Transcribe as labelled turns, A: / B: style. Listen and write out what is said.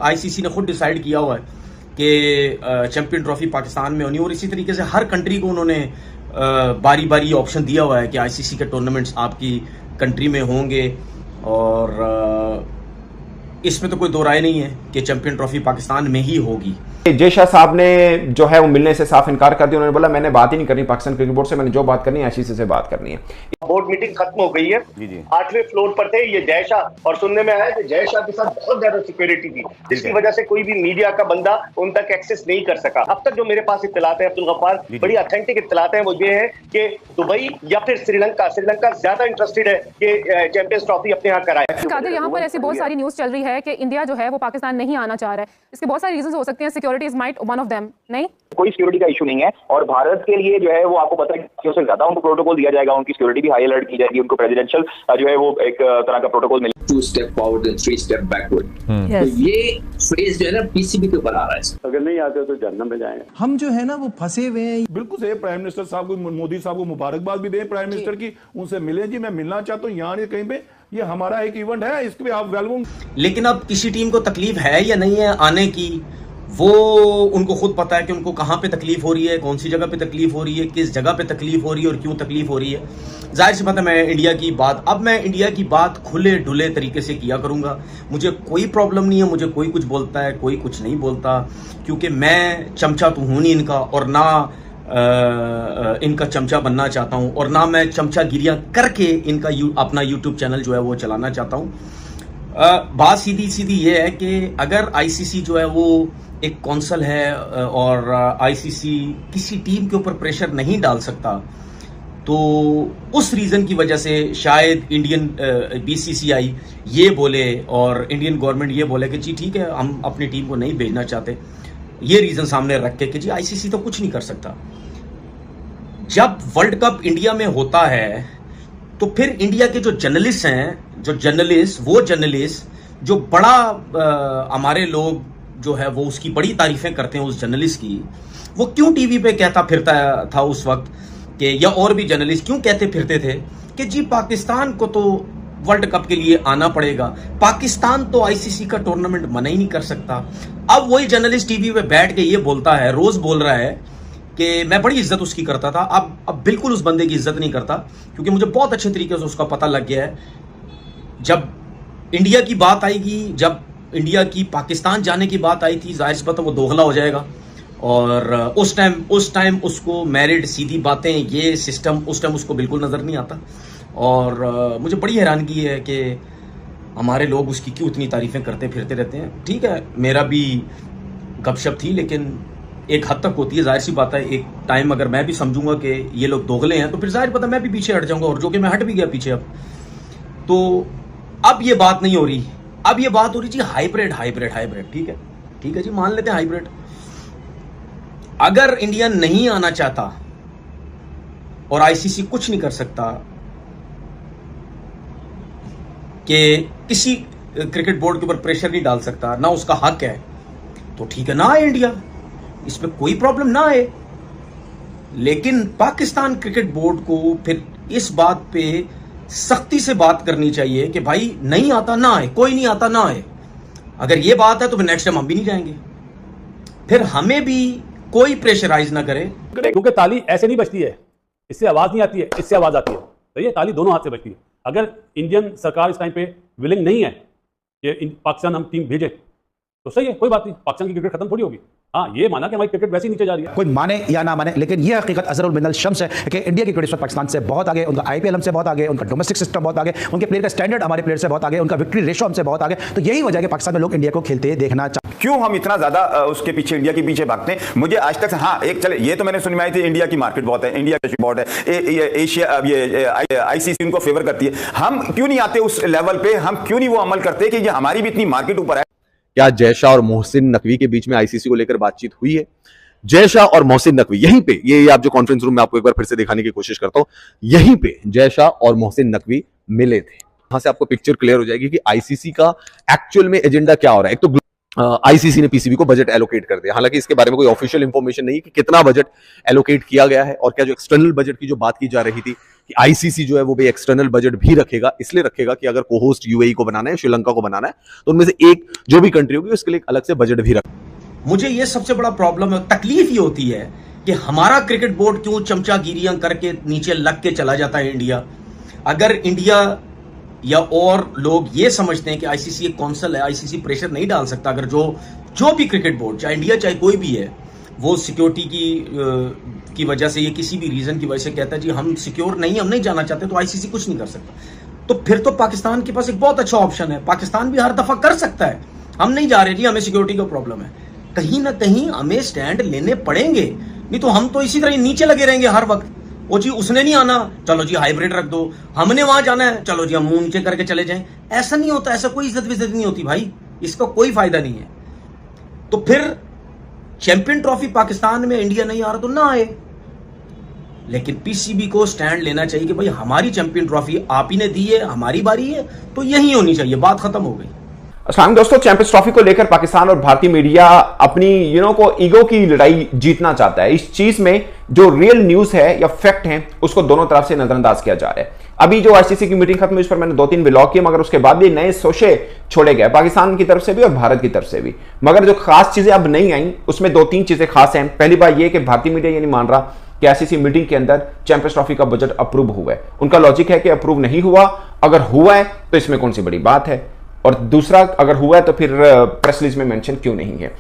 A: ICC ने खुद decide किया हुआ है कि चैंपियन ट्रॉफी पाकिस्तान में होनी, और इसी तरीके से हर कंट्री को उन्होंने बारी बारी ऑप्शन दिया हुआ है कि आईसीसी के टूर्नामेंट्स आपकी कंट्री में होंगे। और इसमें तो कोई दो राय नहीं है कि चैंपियन ट्रॉफी पाकिस्तान में ही होगी।
B: जय शाह साहब ने जो है वो मिलने से साफ इनकार कर दिया। उन्होंने बोला मैंने बात ही नहीं करनी पाकिस्तान क्रिकेट बोर्ड से, मैंने जो बात करनी है आईसीसी से बात करनी है।
C: बोर्ड मीटिंग खत्म हो गई है, 8वें फ्लोर पर थे ये जय शाह, और सुनने में आया कि जय शाह के साथ बहुत ज्यादा सिक्योरिटी थी, जिसकी वजह से कोई भी मीडिया का बंदा उन तक एक्सेस नहीं कर सका। अब तक जो मेरे पास इत्तलात है अब्दुल गफ्फार, बड़ी ऑथेंटिक इत्तलात है, वो ये है कि दुबई या फिर श्रीलंका ज्यादा इंटरेस्टेड है कि चैंपियंस ट्रॉफी अपने यहाँ कराए।
D: कादिर, यहाँ पर ऐसी बहुत सारी न्यूज चल रही है कि इंडिया जो है वो पाकिस्तान नहीं आना चाह रहा है। इसके बहुत सारे रीजंस हो सकते हैं, security is might one of them. नहीं,
E: कोई सिक्योरिटी का इशू नहीं है, और भारत के लिए जो है वो आपको पता है कि उससे ज्यादा उनको प्रोटोकॉल दिया जाएगा, उनकी सिक्योरिटी भी हाई अलर्ट की जाएगी, उनको प्रेसिडेंशियल जो है वो एक तरह का प्रोटोकॉल मिलेगा।
F: 2 step forward and 3 step backward. तो ये फेज जो है ना पीसीबी के ऊपर आ रहा है।
C: अगर नहीं आते तो जहन्नम में जाएंगे।
G: हम जो है ना वो फंसे हुए हैं।
H: बिल्कुल सही। प्राइम मिनिस्टर साहब को, मोदी साहब को मुबारकबाद भी दें प्राइम मिनिस्टर की, उनसे मिले जी, मैं मिलना चाहता हूँ यहाँ नहीं कहीं पे, ये हमारा एक इवेंट है, इसके पे आप वेलकम।
A: लेकिन अब किसी टीम को तकलीफ है या नहीं है आने की, वो उनको खुद पता है कि उनको कहाँ पे तकलीफ हो रही है, कौन सी जगह पे तकलीफ हो रही है, किस जगह पे तकलीफ हो रही है और क्यों तकलीफ हो रही है। जाहिर सी बात है, मैं इंडिया की बात खुले डुले तरीके से किया करूँगा। मुझे कोई प्रॉब्लम नहीं है, मुझे कोई कुछ बोलता है, कोई कुछ नहीं बोलता, क्योंकि मैं चमचा तो हूँ नहीं इनका, और ना इनका चमचा बनना चाहता हूँ, और ना मैं चमचागिरियाँ करके इनका अपना यूट्यूब चैनल जो है वो चलाना चाहता हूँ। बात सीधी ये है कि अगर आईसीसी जो है वो एक कौंसल है और आईसीसी किसी टीम के ऊपर प्रेशर नहीं डाल सकता, तो उस रीज़न की वजह से शायद इंडियन बीसीसीआई ये बोले और इंडियन गवर्नमेंट ये बोले कि जी ठीक है, हम अपनी टीम को नहीं भेजना चाहते, ये रीज़न सामने रख के कि जी आईसीसी तो कुछ नहीं कर सकता। जब वर्ल्ड कप इंडिया में होता है तो फिर इंडिया के जो जर्नलिस्ट हैं, वो जर्नलिस्ट जो बड़ा हमारे लोग जो है वो उसकी बड़ी तारीफें करते हैं उस जर्नलिस्ट की, वो क्यों टीवी पे कहता फिरता था उस वक्त कि, या और भी जर्नलिस्ट क्यों कहते फिरते थे कि जी पाकिस्तान को तो वर्ल्ड कप के लिए आना पड़ेगा, पाकिस्तान तो आईसीसी का टूर्नामेंट मना ही नहीं कर सकता। अब वही जर्नलिस्ट टीवी पे बैठ के ये बोलता है, रोज बोल रहा है कि मैं बड़ी इज्जत उसकी करता था, अब बिल्कुल उस बंदे की इज्जत नहीं करता, क्योंकि मुझे बहुत अच्छे तरीके से उसका पता लग गया है। जब इंडिया की बात आएगी, जब इंडिया की पाकिस्तान जाने की बात आई थी, जाहिर सी बात है वो दोगला हो जाएगा, और उस टाइम उसको मैरिड सीधी बातें ये सिस्टम उस टाइम उसको बिल्कुल नज़र नहीं आता। और मुझे बड़ी हैरानगी है कि हमारे लोग उसकी क्यों इतनी तारीफ़ें करते फिरते रहते हैं। ठीक है, मेरा भी गपशप थी, लेकिन एक हद तक होती है। जाहिर सी बात है, एक टाइम अगर मैं भी समझूंगा कि ये लोग दोगले हैं तो फिर जाहिर पता मैं भी पीछे हट जाऊंगा, और जो कि मैं हट भी गया पीछे। तो अब ये बात नहीं हो रही, अब ये बात हो रही जी हाइब्रिड। ठीक है जी, मान लेते हैं हाइब्रिड। अगर इंडिया नहीं आना चाहता और आईसीसी कुछ नहीं कर सकता कि किसी क्रिकेट बोर्ड के ऊपर प्रेशर नहीं डाल सकता, ना उसका हक है, तो ठीक है ना आए इंडिया, इसमें कोई प्रॉब्लम ना आए। लेकिन पाकिस्तान क्रिकेट बोर्ड को फिर इस बात पे सख्ती से बात करनी चाहिए कि भाई नहीं आता ना आए, कोई नहीं आता ना आए। अगर ये बात है तो फिर नेक्स्ट टाइम हम भी नहीं जाएंगे, फिर हमें भी कोई प्रेशराइज ना करे।
I: क्योंकि ताली ऐसे नहीं बजती है, इससे आवाज नहीं आती है, इससे आवाज आती है। तो ये ताली दोनों हाथ से बजती है। अगर इंडियन सरकार इस टाइम पे विलिंग नहीं है कि पाकिस्तान हम टीम भेजे तो सही है, कोई बात नहीं, पाकिस्तान की क्रिकेट खत्म थोड़ी होगी। हाँ, ये माना कि हमारी क्रिकेट वैसे ही नीचे जा रही है,
G: कोई माने या ना माने, लेकिन ये हकीकत अजरुल मिनल शम्स है कि इंडिया की क्रिकेट पाकिस्तान से बहुत आगे, उनका आईपीएल हमसे बहुत आगे, उनका डोमेस्टिक सिस्टम बहुत आगे, उनके प्लेयर का स्टैंडर्ड हमारे प्लेयर से बहुत आगे, उनका विक्ट्री रेशो हमसे बहुत आगे। तो यही वजह है कि पाकिस्तान में लोग इंडिया को खेलते देखना चाहते।
B: क्यों हम इतना ज्यादा उसके पीछे, इंडिया के पीछे भागते हैं? मुझे आज तक, हाँ एक चले, ये तो मैंने सुन में आई थी, इंडिया की मार्केट बहुत है, इंडिया की बहुत है, एशिया ये आईसीसी इनको फेवर करती है। हम क्यों नहीं आते उस लेवल पे? हम क्यों नहीं वो अमल करते कि ये हमारी भी इतनी मार्केट ऊपर है?
J: क्या जय शाह और मोहसिन नकवी के बीच में आईसीसी को लेकर बातचीत हुई है? जय शाह और मोहसिन नकवी यहीं पे, ये आप जो कॉन्फ्रेंस रूम में आपको एक बार फिर से दिखाने की कोशिश करता हूं, यहीं पे जय शाह और मोहसिन नकवी मिले थे। वहां से आपको पिक्चर क्लियर हो जाएगी कि आईसीसी का एक्चुअल में एजेंडा क्या हो रहा है। एक तो आईसीसी ने पीसीबी को बजट एलोकेट कर दिया, हालांकि इसके बारे में कोई ऑफिशियल इंफॉर्मेशन नहीं कि कितना बजट एलोकेट किया गया है, और क्या जो एक्सटर्नल बजट की जो बात की जा रही थी कि आईसीसी जो है वो भी एक्सटर्नल बजट भी रखेगा, इसलिए रखेगा कि अगर को होस्ट यूएई को बनाना है, श्रीलंका को बनाना है, तो उनमें से एक जो भी कंट्री होगी उसके लिए अलग से बजट भी रख।
A: मुझे ये सबसे बड़ा प्रॉब्लम है, तकलीफ ये होती है कि हमारा क्रिकेट बोर्ड क्यों चमचागिरियां करके नीचे लग के चला जाता है इंडिया। अगर इंडिया या और लोग ये समझते हैं कि आईसीसी एक कौंसिल है, आईसीसी प्रेशर नहीं डाल सकता, अगर जो भी क्रिकेट बोर्ड चाहे इंडिया चाहे कोई भी है वो सिक्योरिटी की वजह से, ये किसी भी रीजन की वजह से कहता है जी हम सिक्योर नहीं, हम नहीं जाना चाहते, तो आईसीसी कुछ नहीं कर सकता। तो फिर तो पाकिस्तान के पास एक बहुत अच्छा ऑप्शन है, पाकिस्तान भी हर दफा कर सकता है, हम नहीं जा रहे जी, हमें सिक्योरिटी का प्रॉब्लम है, कहीं ना कहीं हमें स्टैंड लेने पड़ेंगे, नहीं तो हम तो इसी तरह नीचे लगे रहेंगे हर वक्त। वो जी उसने नहीं आना, चलो जी हाइब्रिड रख दो, हमने वहां जाना है, चलो जी हम मुंह नीचे करके चले जाएं। ऐसा नहीं होता, ऐसा कोई इज्जत विज्जत नहीं होती भाई, इसका कोई फायदा नहीं है। तो फिर चैंपियन ट्रॉफी पाकिस्तान में इंडिया नहीं आ रहा तो ना आए, लेकिन पीसीबी को स्टैंड लेना चाहिए कि भाई हमारी चैंपियन ट्रॉफी आप ही ने दी है, हमारी बारी है, तो यही होनी चाहिए, बात खत्म हो गई।
K: अस्सलाम दोस्तों, चैंपियंस ट्रॉफी को लेकर पाकिस्तान और भारतीय मीडिया अपनी को ईगो की लड़ाई जीतना चाहता है। इस चीज में जो रियल न्यूज है या फैक्ट है उसको दोनों तरफ से नजरअंदाज किया जा रहा है। अभी जो आईसीसी की मीटिंग खत्म हुई उस पर मैंने 2-3 व्लॉग किए, मगर उसके बाद भी नए सोशे छोड़े गए पाकिस्तान की तरफ से भी और भारत की तरफ से भी, मगर जो खास चीजें अब नहीं आई उसमें 2-3 चीजें खास हैं। पहली बात यह कि भारतीय मीडिया ये नहीं मान रहा कि आईसीसी मीटिंग के अंदर चैंपियंस ट्रॉफी का बजट अप्रूव हुआ है। उनका लॉजिक है कि अप्रूव नहीं हुआ, अगर हुआ है तो इसमें कौन सी बड़ी बात है, और दूसरा अगर हुआ है तो फिर प्रेस रिलीज में मेंशन क्यों नहीं है।